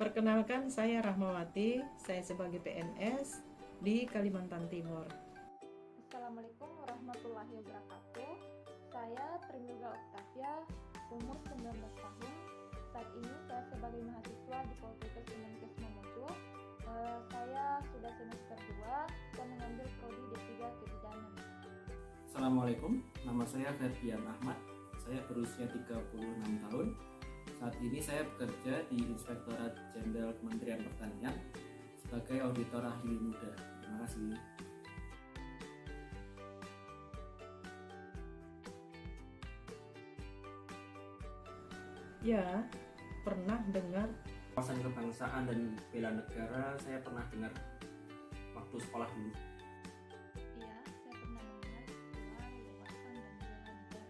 Perkenalkan, saya Rahmawati, saya sebagai PNS di Kalimantan Timur. Assalamualaikum warahmatullahi wabarakatuh. Saya Trimilda Oktavia, umur 19 tahun. Saat ini saya sebagai mahasiswa di Poltekkes Imenkes Mamuju. Saya sudah semester 2 dan mengambil prodi D3 Kebidanan. Assalamualaikum, nama saya Ferdian Ahmad. Saya berusia 36 tahun. Saat ini saya bekerja di Inspektorat Jenderal Kementerian Pertanian sebagai auditor ahli muda. Terima kasih. Ya, pernah dengar. Wawasan kebangsaan dan bela negara saya pernah dengar waktu sekolah dulu. Iya, saya pernah mendengar soal wawasan dan bela negara.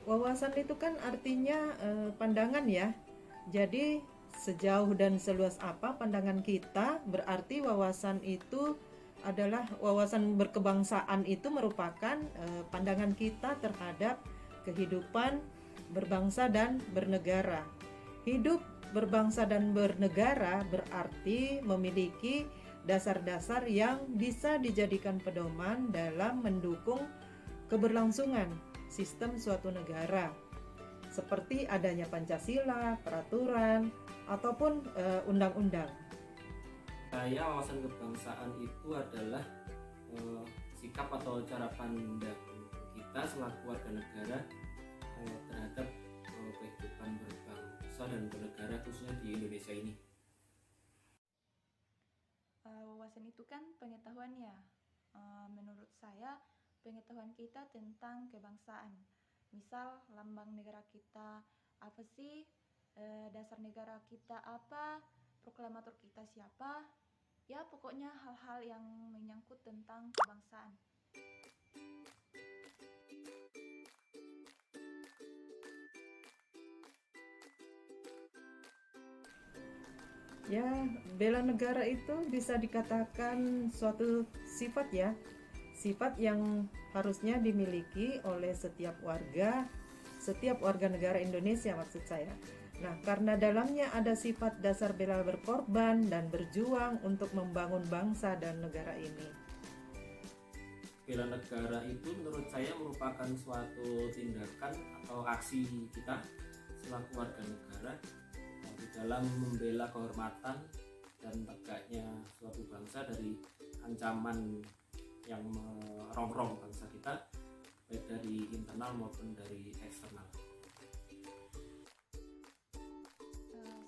Wawasan itu kan artinya pandangan ya. Jadi sejauh dan seluas apa pandangan kita, berarti wawasan itu adalah wawasan berkebangsaan. Itu merupakan pandangan kita terhadap kehidupan berbangsa dan bernegara. Hidup berbangsa dan bernegara berarti memiliki dasar-dasar yang bisa dijadikan pedoman dalam mendukung keberlangsungan sistem suatu negara, seperti adanya Pancasila, peraturan, ataupun undang-undang. Saya wawasan kebangsaan itu adalah sikap atau cara pandang kita selaku warga negara terhadap kehidupan berbangsa dan bernegara khususnya di Indonesia ini. Wawasan itu kan pengetahuan ya. Menurut saya pengetahuan kita tentang kebangsaan. Misal lambang negara kita apa sih, dasar negara kita apa, proklamator kita siapa. Ya pokoknya hal-hal yang menyangkut tentang kebangsaan. Ya, bela negara itu bisa dikatakan suatu sifat ya, sifat yang harusnya dimiliki oleh setiap warga negara Indonesia maksud saya. Nah, karena dalamnya ada sifat dasar bela berkorban dan berjuang untuk membangun bangsa dan negara ini. Bela negara itu menurut saya merupakan suatu tindakan atau aksi kita selaku warga negara di dalam membela kehormatan dan tegaknya suatu bangsa dari ancaman yang merongrong bangsa kita, baik dari internal maupun dari eksternal.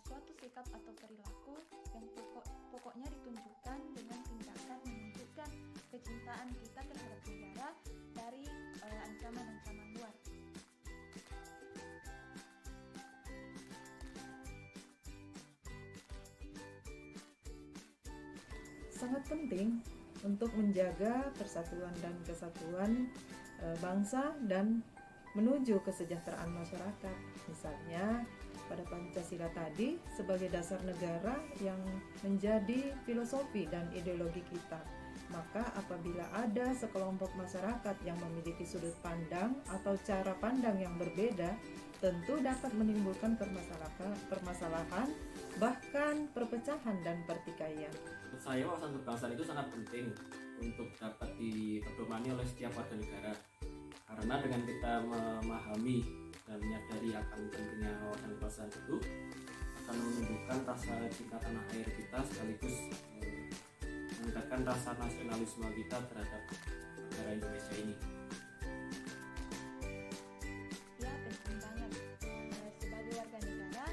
Suatu sikap atau perilaku yang pokoknya ditunjukkan dengan tindakan menunjukkan kecintaan kita terhadap negara dari ancaman-ancaman luar. Sangat penting untuk menjaga persatuan dan kesatuan bangsa dan menuju kesejahteraan masyarakat. Misalnya pada Pancasila tadi sebagai dasar negara yang menjadi filosofi dan ideologi kita. Maka apabila ada sekelompok masyarakat yang memiliki sudut pandang atau cara pandang yang berbeda, tentu dapat menimbulkan permasalahan, bahkan perpecahan dan pertikaian. Menurut saya wawasan kebangsaan itu sangat penting untuk dapat dipedomani oleh setiap warga negara, karena dengan kita memahami dan menyadari akan pentingnya wawasan kebangsaan itu akan menumbuhkan rasa cinta tanah air kita, sekaligus meningkatkan rasa nasionalisme kita terhadap negara Indonesia ini. Ya, penting banget. Sebagai warga negara,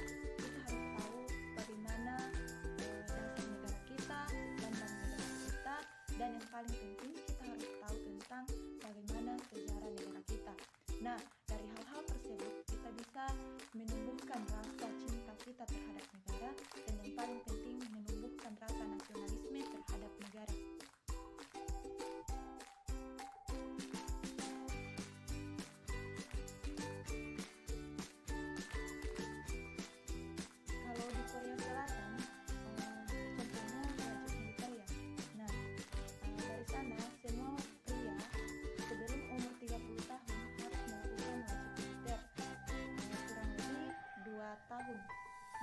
kita harus tahu bagaimana dasar negara kita, lambang negara kita, dan yang paling penting kita harus tahu tentang bagaimana sejarah negara kita. Nah, dari hal-hal tersebut kita bisa menumbuhkan rasa cinta kita terhadap negara, dan yang paling penting menumbuhkan rasa nasionalisme terhadap negara. Kalau di Korea Selatan, contohnya wajib militer ya. Nah, dari sana semua pria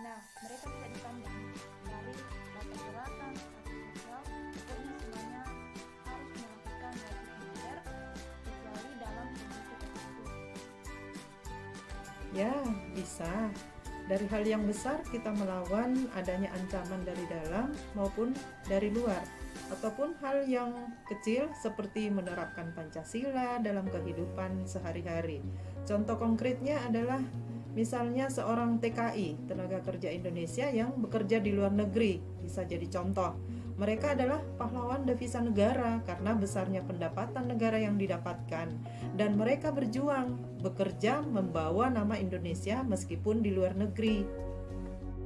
Nah, mereka bisa dipandang dari latar belakang, status sosial, pokoknya semuanya harus melakukan wajib militer kecuali dalam kondisi tertentu. Ya, bisa. Dari hal yang besar kita melawan adanya ancaman dari dalam maupun dari luar, ataupun hal yang kecil seperti menerapkan Pancasila dalam kehidupan sehari-hari. Contoh konkretnya adalah misalnya seorang TKI, tenaga kerja Indonesia yang bekerja di luar negeri, bisa jadi contoh. Mereka adalah pahlawan devisa negara karena besarnya pendapatan negara yang didapatkan, dan mereka berjuang, bekerja membawa nama Indonesia meskipun di luar negeri.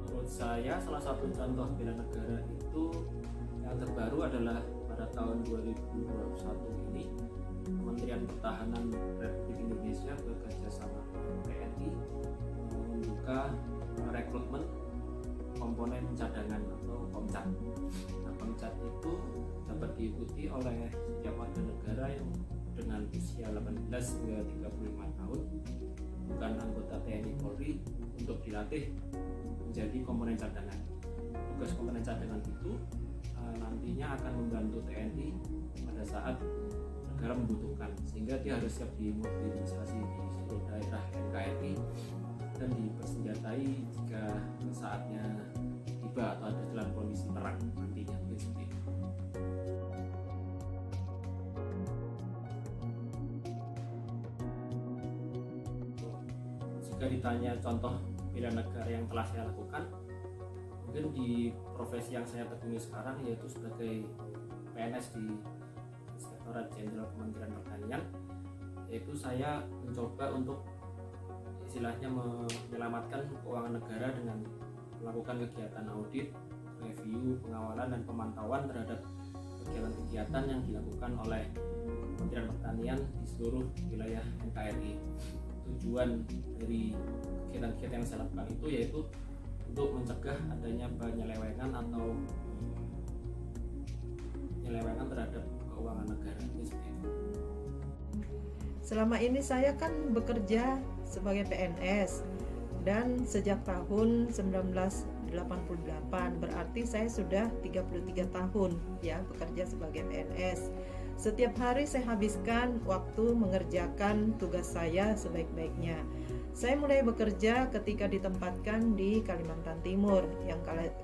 Menurut saya salah satu contoh bela negara itu yang terbaru adalah pada tahun 2021 ini Kementerian Pertahanan Republik Indonesia bekerja sama dengan TNI membuka rekrutmen komponen cadangan atau Komcat. Nah, Komcat itu dapat diikuti oleh setiap warga negara yang dengan usia 18 hingga 35 tahun bukan anggota TNI Polri untuk dilatih menjadi komponen cadangan. Tugas komponen cadangan itu nantinya akan membantu TNI pada saat negara membutuhkan, sehingga dia harus siap dimobilisasi di seluruh daerah NKRI dan dipersenjatai jika saatnya tiba atau ada dalam kondisi perang nantinya. Seperti itu. Jika ditanya contoh bela negara yang telah saya lakukan, mungkin di profesi yang saya tekuni sekarang yaitu sebagai PNS di Inspektorat Jenderal Kementerian Pertanian, yaitu saya mencoba untuk istilahnya menyelamatkan keuangan negara dengan melakukan kegiatan audit, review, pengawalan dan pemantauan terhadap kegiatan-kegiatan yang dilakukan oleh Kementerian Pertanian di seluruh wilayah NKRI. Tujuan dari kegiatan-kegiatan yang saya lakukan itu yaitu untuk mencegah adanya penyelewengan atau penyelewengan terhadap keuangan negara. Selama ini saya kan bekerja sebagai PNS dan sejak tahun 1988 berarti saya sudah 33 tahun ya bekerja sebagai PNS. Setiap hari saya habiskan waktu mengerjakan tugas saya sebaik-baiknya. Saya mulai bekerja ketika ditempatkan di Kalimantan Timur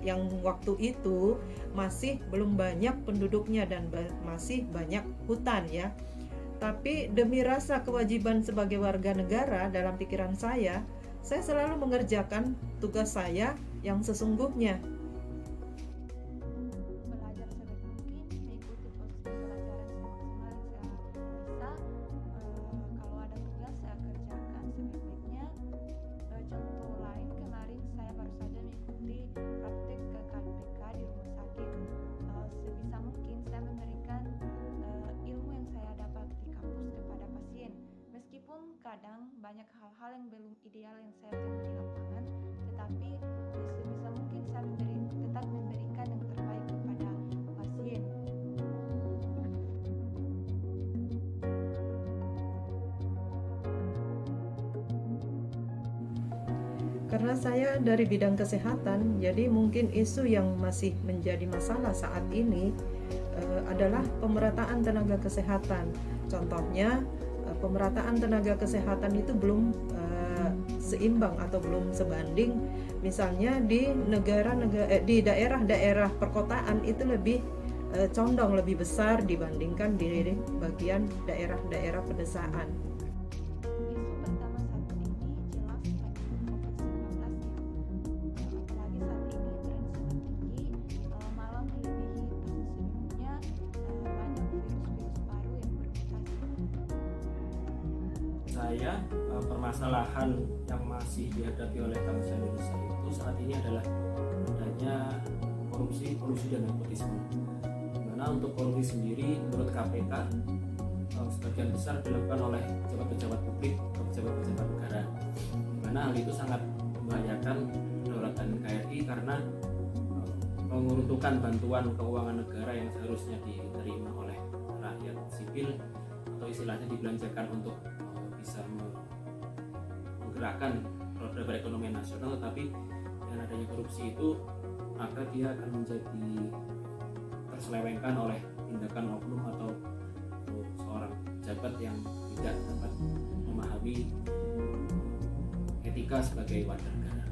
yang waktu itu masih belum banyak penduduknya dan masih banyak hutan ya. Tapi demi rasa kewajiban sebagai warga negara dalam pikiran saya selalu mengerjakan tugas saya yang sesungguhnya. Belajar sebaik mungkin, mengikuti proses pembelajaran semaksimal yang saya bisa. Kalau ada tugas saya kerjakan sebaik-baiknya. Contoh lain, kemarin saya baru saja mengikuti praktek ke KPK di rumah sakit. Sebisa mungkin saya memberikan ilmu yang saya dapat di kampus kepada pasien. Meskipun kadang banyak hal-hal yang belum ideal yang saya temui di lapangan, tetapi sebisa mungkin saya tetap memberikan yang terbaik kepada pasien. Karena saya dari bidang kesehatan, jadi mungkin isu yang masih menjadi masalah saat ini adalah pemerataan tenaga kesehatan. Contohnya, pemerataan tenaga kesehatan itu belum seimbang atau belum sebanding. Misalnya di di daerah-daerah perkotaan itu lebih condong lebih besar dibandingkan di bagian daerah-daerah pedesaan. Isu pertama saat ini jelas pandemi COVID-19 ya. Apalagi saat ini tren sangat tinggi, malah melebihi tahun sebelumnya. Banyak virus-virus baru yang bermutasi. Saya permasalahan yang masih dihadapi oleh bangsa Indonesia itu saat ini adalah adanya korupsi dan nepotisme. Dimana untuk korupsi sendiri menurut KPK sebagian besar dilakukan oleh pejabat-pejabat publik atau pejabat-pejabat negara. Dimana hal itu sangat membahayakan kedaulatan NKRI karena menguruntukan bantuan keuangan negara yang seharusnya diterima oleh rakyat sipil atau istilahnya dibelanjakan untuk bisa menggerakkan roda perekonomian nasional, tetapi dengan adanya korupsi itu, maka dia akan menjadi terselewengkan oleh tindakan oknum atau seorang pejabat yang tidak dapat memahami etika sebagai warga negara.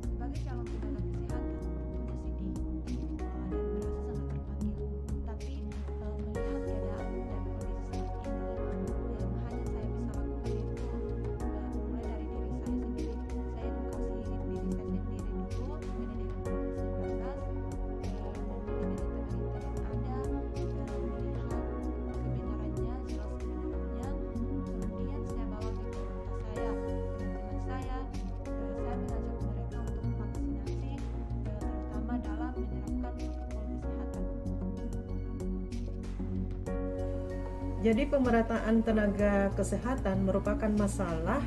Sebagai calon tenaga kesehatan, tentunya sedih dan merasa sangat terpanggil. Tapi melihat keadaan dan kondisi saat ini, yang hanya saya bisa lakukan itu mulai dari diri saya sendiri. Saya edukasi diri saya sendiri dulu mengenai dengan COVID-19, meneliti berita yang ada, melihat kebenarannya, jelas kebenarannya. Kemudian saya bawa ke komunitas saya dengan teman saya. Saya mengajak mereka untuk vaksinasi, terutama dalam menerapkan protokol kesehatan. Jadi pemerataan tenaga kesehatan merupakan masalah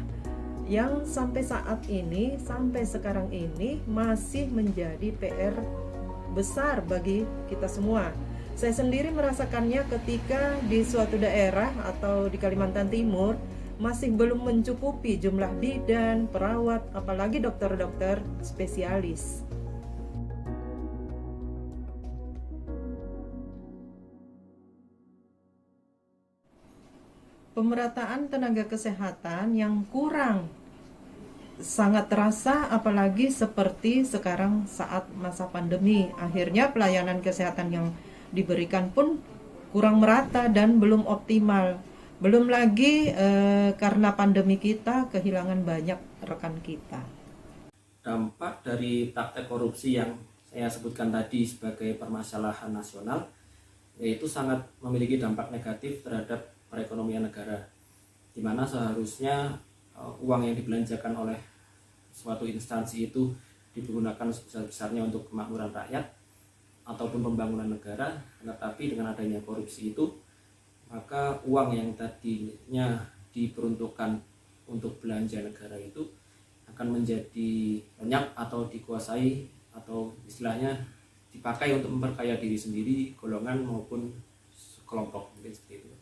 yang sampai saat ini, sampai sekarang ini masih menjadi PR besar bagi kita semua. Saya sendiri merasakannya ketika di suatu daerah atau di Kalimantan Timur masih belum mencukupi jumlah bidan, perawat, apalagi dokter-dokter spesialis. Pemerataan tenaga kesehatan yang kurang sangat terasa, apalagi seperti sekarang saat masa pandemi. Akhirnya pelayanan kesehatan yang diberikan pun kurang merata dan belum optimal. Belum lagi karena pandemi kita kehilangan banyak rekan kita. Dampak dari praktek korupsi yang saya sebutkan tadi sebagai permasalahan nasional, yaitu sangat memiliki dampak negatif terhadap perekonomian negara, di mana seharusnya uang yang dibelanjakan oleh suatu instansi itu digunakan sebesar-besarnya untuk kemakmuran rakyat ataupun pembangunan negara, tetapi dengan adanya korupsi itu, maka uang yang tadinya diperuntukkan untuk belanja negara itu akan menjadi lenyap atau dikuasai, atau istilahnya dipakai untuk memperkaya diri sendiri, golongan maupun kelompok, mungkin seperti itu.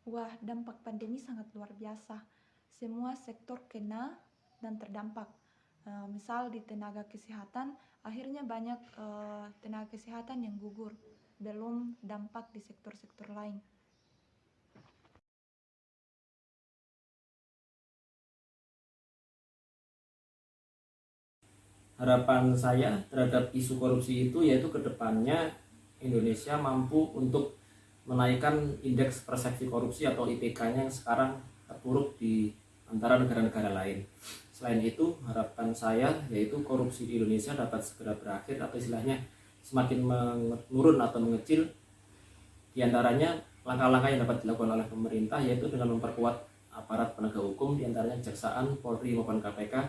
Wah, dampak pandemi sangat luar biasa. Semua sektor kena dan terdampak. Misal di tenaga kesehatan, akhirnya banyak tenaga kesehatan yang gugur. Belum dampak di sektor-sektor lain. Harapan saya terhadap isu korupsi itu yaitu kedepannya Indonesia mampu untuk menaikkan indeks persepsi korupsi atau IPK-nya yang sekarang terpuruk di antara negara-negara lain. Selain itu, harapan saya yaitu korupsi di Indonesia dapat segera berakhir, atau istilahnya semakin menurun atau mengecil. Di antaranya langkah-langkah yang dapat dilakukan oleh pemerintah yaitu dengan memperkuat aparat penegak hukum, di antaranya Kejaksaan, Polri maupun KPK.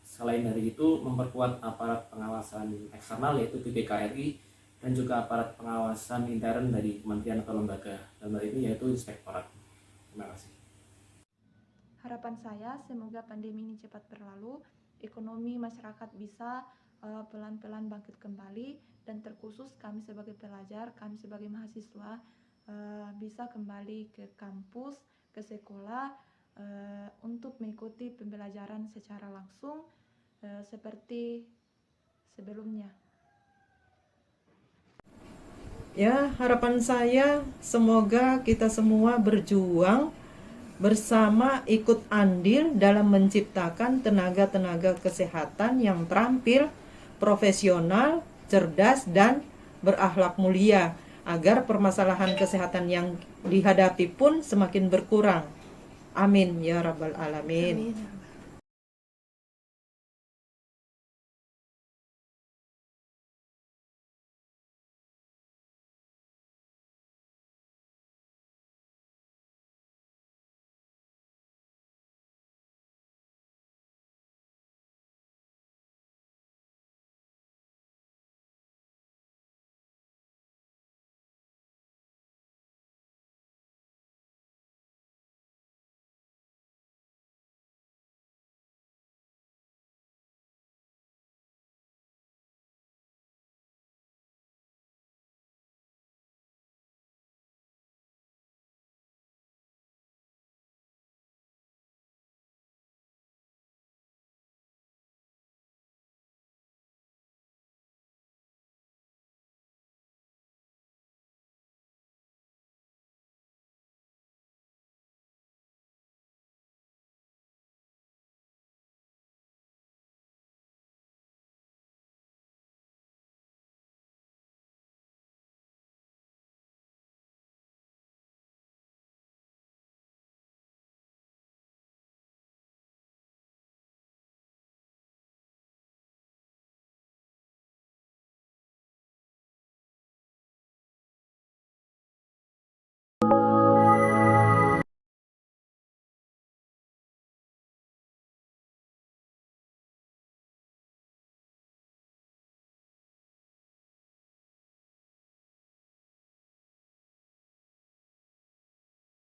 Selain dari itu, memperkuat aparat pengawasan eksternal yaitu BPK RI, dan juga aparat pengawasan intern dari kementerian atau lembaga. Dalam hal ini yaitu inspektorat. Terima kasih. Harapan saya semoga pandemi ini cepat berlalu, ekonomi masyarakat bisa pelan-pelan bangkit kembali, dan terkhusus kami sebagai pelajar, kami sebagai mahasiswa bisa kembali ke kampus, ke sekolah untuk mengikuti pembelajaran secara langsung seperti sebelumnya. Ya, harapan saya semoga kita semua berjuang bersama, ikut andil dalam menciptakan tenaga-tenaga kesehatan yang terampil, profesional, cerdas, dan berakhlak mulia, agar permasalahan kesehatan yang dihadapi pun semakin berkurang. Amin ya rabbal alamin. Amin.